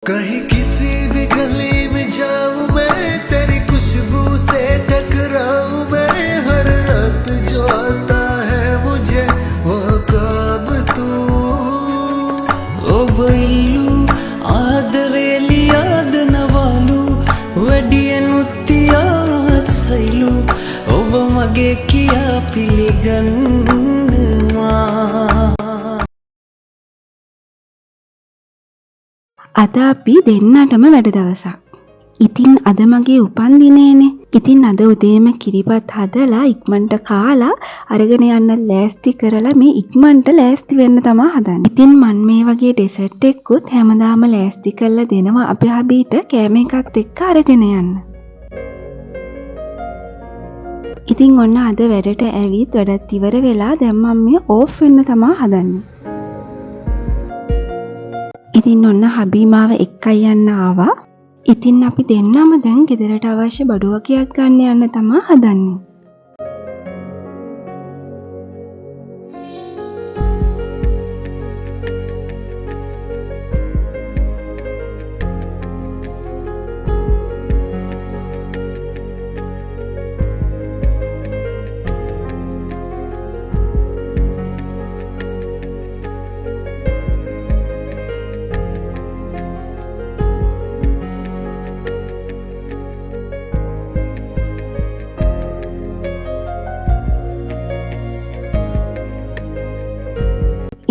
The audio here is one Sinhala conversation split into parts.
कहीं किसी भी गली में जाऊं मैं, तेरी खुशबू से टकराऊं मैं, हर रात जो आता है मुझे वो ख्वाब तू। ඔබ ඉල්ලූ ආදරේලි ආදනවාලු වැඩියනුත් තියා සයිලු ඔබ මගේ කියා පිළිගන්නවා. අද අපි දෙන්නටම වැඩ දවසක්. ඉතින් අද මගේ උපන්දිනේනේ. ඉතින් අද උදේම කිරිබත් හදලා ඉක්මනට කාලා අරගෙන යන්න ලෑස්ති කරලා මේ ඉක්මනට ලෑස්ති වෙන්න තමයි හදන්නේ. ඉතින් මන් මේ වගේ ඩෙසර්ට් එකකුත් හැමදාම ලෑස්ති කරලා දෙනවා අපේ හබීට කෑම එකත් එක්ක අරගෙන යන්න. ඉතින් ඔන්න අද වැඩට ඇවිත් වැඩත් ඉවර වෙලා දැන් මම මේ ඕෆ් වෙන්න තමයි හදන්නේ. ඉතින් ඔන්න හබී මාව එක්කයි යන්න ආවා. ඉතින් අපි දෙන්නම දැන් ගෙදරට අවශ්‍ය බඩු වගයක් ගන්න යන්න තමයි හදන්නේ.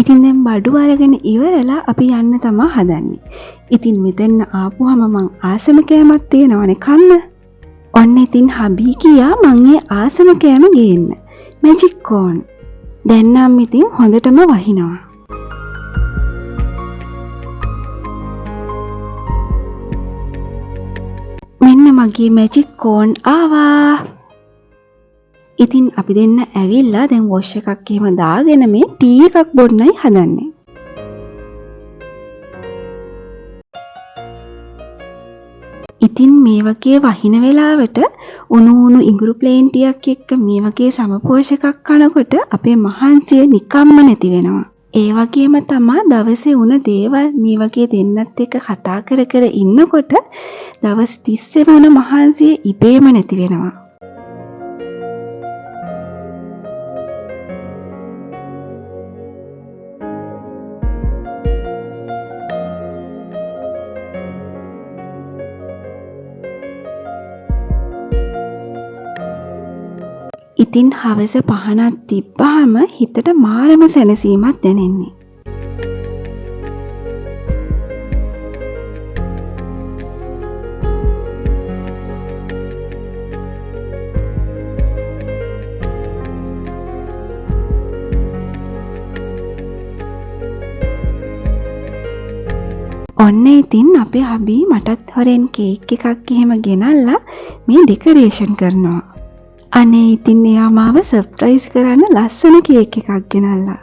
ඉතින් දැන් බඩු අරගෙන ඉවරලා අපි යන්න තමයි හදන්නේ. ඉතින් මෙතන ආපුවම මං ආසම කෑමක් තියෙනවනේ කන්න. ඔන්න ඉතින් හබී කියා මං ඒ ආසම කෑම ගේන්න. මැජික් කෝන්. දැන් නම් ඉතින් හොඳටම වහිනවා. මෙන්න මගේ මැජික් කෝන් ආවා. ඉතින් අපි දෙන්න ඇවිල්ලා දැන් වොෂ් එකක් එහෙම දාගෙන මේ ටී එකක් බොන්නයි හදන්නේ. ඉතින් මේ වගේ වහින වෙලාවට උණු ඉඟුරු ප්ලේන් ටියක් එක්ක මේ වගේ සමපෝෂකක් කනකොට අපේ මහන්සිය නිකම්ම නැති වෙනවා. ඒ වගේම තමයි දවසේ උන දේවල් මේ වගේ දෙන්නත් එක්ක කතා කර කර ඉන්නකොට දවස් 30 වුණ මහන්සිය ඉබේම නැති වෙනවා. ඉතින් හවස පහනක් තිබ්බාම හිතට මාරම සැනසීමක් දැනෙන්නේ. ඔන්න ඉතින් අපේ හබී මටත් හොරෙන් කේක් එකක් එහෙම ගෙනල්ලා මේ ඩෙකරේෂන් කරනවා. අනේ ඉතින් එයා මාව සර්ප්‍රයිස් කරන්න ලස්සන කේක් එකක් ගෙනල්ලා.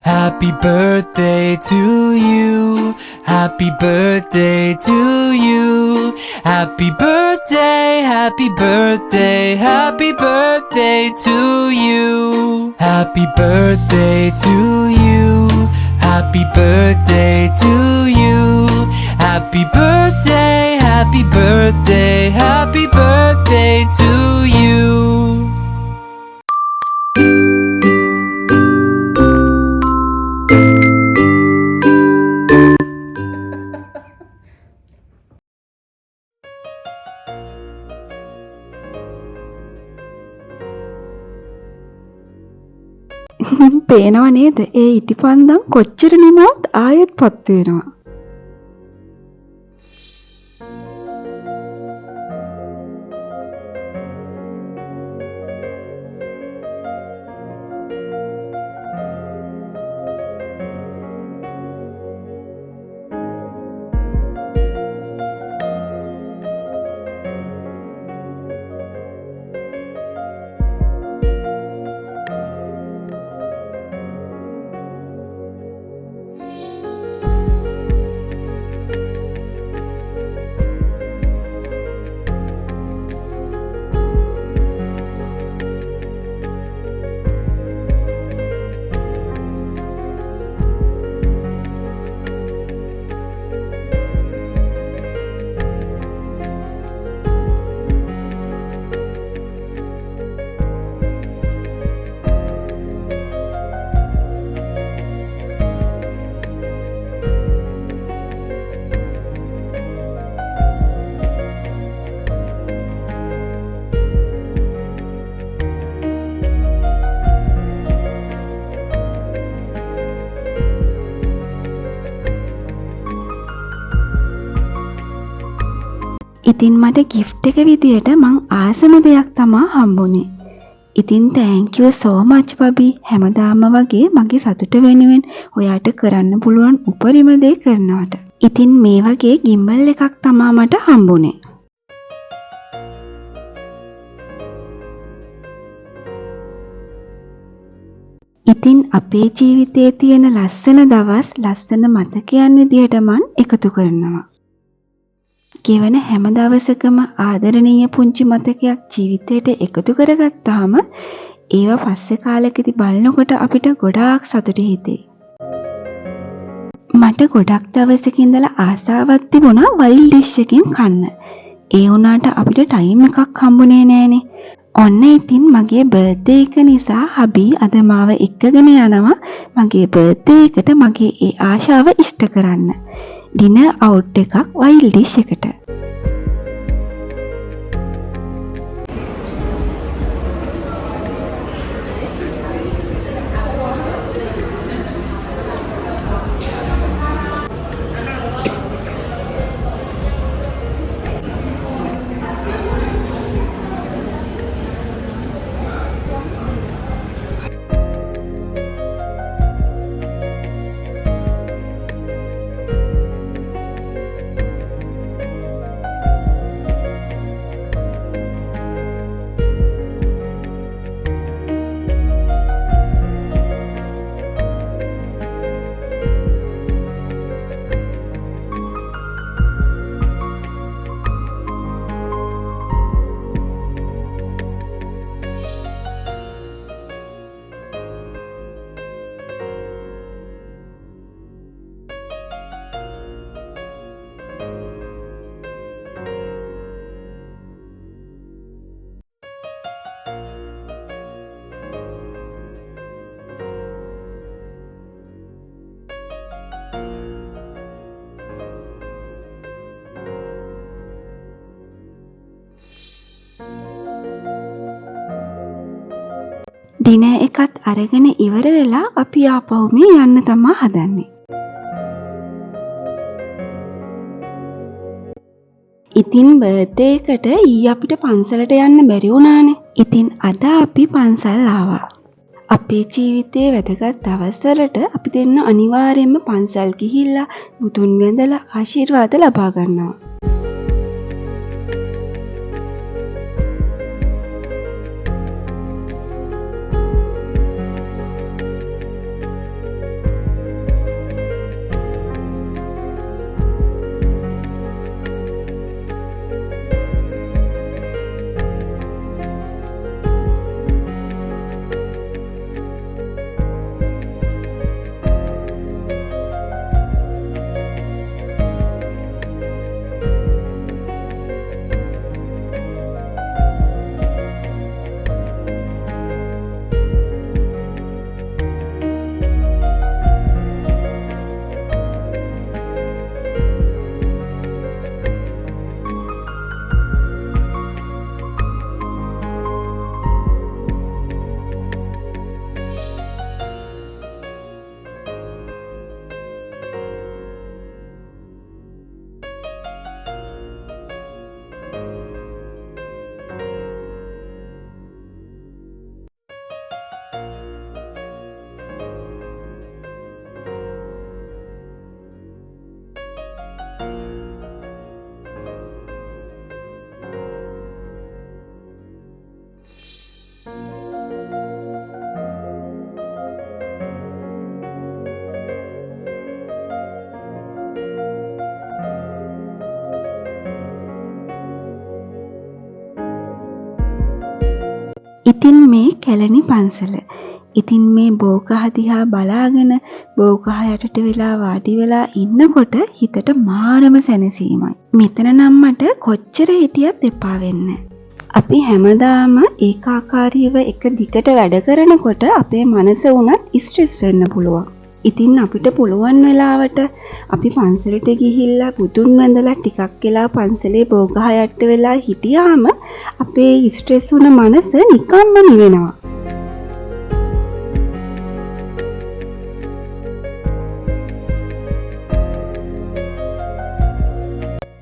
Happy birthday to you. Happy birthday to you. Happy birthday, happy birthday, happy birthday to you. Happy birthday to you. Happy birthday to you. Happy birthday, happy birthday, happy birthday to you. පේනව නේද? ඒ ඉටිපන්දම් කොච්චර නිමුවත් ආයෙත් පත් වෙනවා. ඉතින් මට gift එක විදියට මං ආසම දෙයක් තමා හම්බුනේ. ඉතින් thank you so much බබි. හැමදාම වගේ මගේ සතුට වෙනුවෙන් ඔයාට කරන්න පුළුවන් උපරිම දේ කරනවට. ඉතින් මේ වගේ gimbal එකක් තමා මට හම්බුනේ. ඉතින් අපේ ජීවිතයේ තියෙන ලස්සන දවස් ලස්සන මතකයන් විදියට මං එකතු කරනවා. ගෙවන හැම දවසකම ආදරණීය පුංචි මතකයක් ජීවිතයට එකතු කරගත්තාම ඒවා පස්සේ කාලෙකදී බලනකොට අපිට ගොඩාක් සතුටු හිතේ. මට ගොඩක් දවසක ඉඳලා ආසාවක් තිබුණා වයිල්ඩ් ඩිෂ් එකකින් කන්න. ඒ වුණාට අපිට ටයිම් එකක් හම්බුනේ නෑනේ. ඔන්න ඉතින් මගේ බර්ත්ඩේ එක නිසා හබි අද මාව එක්කගෙන යනවා මගේ බර්ත්ඩේ එකට මගේ ඒ ආශාව ඉෂ්ට කරන්න. ඩිනර් අවුට් එකක් වයිල්ඩ් ඩිෂ් එකට. ඩිනර් එකත් අරගෙන ඉවර වෙලා අපි ආපහු මේ යන්න තමා හදන්නේ. ඉතින් බර්ත්ඩේ එකට ඊ අපිට පන්සලට යන්න බැරි වුණානේ. ඉතින් අද අපි පන්සල් ආවා. අපේ ජීවිතයේ වැදගත් දවස්වලට අපි දෙන්න අනිවාර්යයෙන්ම පන්සල් ගිහිල්ලා බුදුන් වැඳලා ආශිර්වාද ලබා ගන්නවා. ඉතින් මේ කැලණි පන්සල. ඉතින් මේ බෝකහ දිහා බලාගෙන බෝකහ යටට වෙලා වාඩි වෙලා ඉන්නකොට හිතට මාරම සැනසීමයි. මෙතන නම් මට කොච්චර හිටියත් එපා වෙන්නේ. අපි හැමදාම ඒකාකාරීව එක දිගට වැඩ කරනකොට අපේ මනස උනත් ස්ට්‍රෙස් වෙන්න පුළුවන්. ඉතින් අපිට පුළුවන් වෙලාවට අපි පන්සලට ගිහිල්ලා බුදුන් වැඳලා ටිකක් වෙලා පන්සලේ බෝගහ යට වෙලා හිටියාම අපේ ස්ට්‍රෙස් වුණ මනස නිකම්ම නිවෙනවා.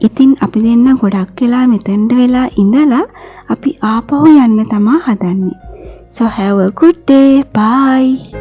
ඉතින් අපි දෙන්න ගොඩක් වෙලා මෙතෙන්ට වෙලා ඉඳලා අපි ආපහු යන්න තමා හදන්නේ. So have a good day. Bye.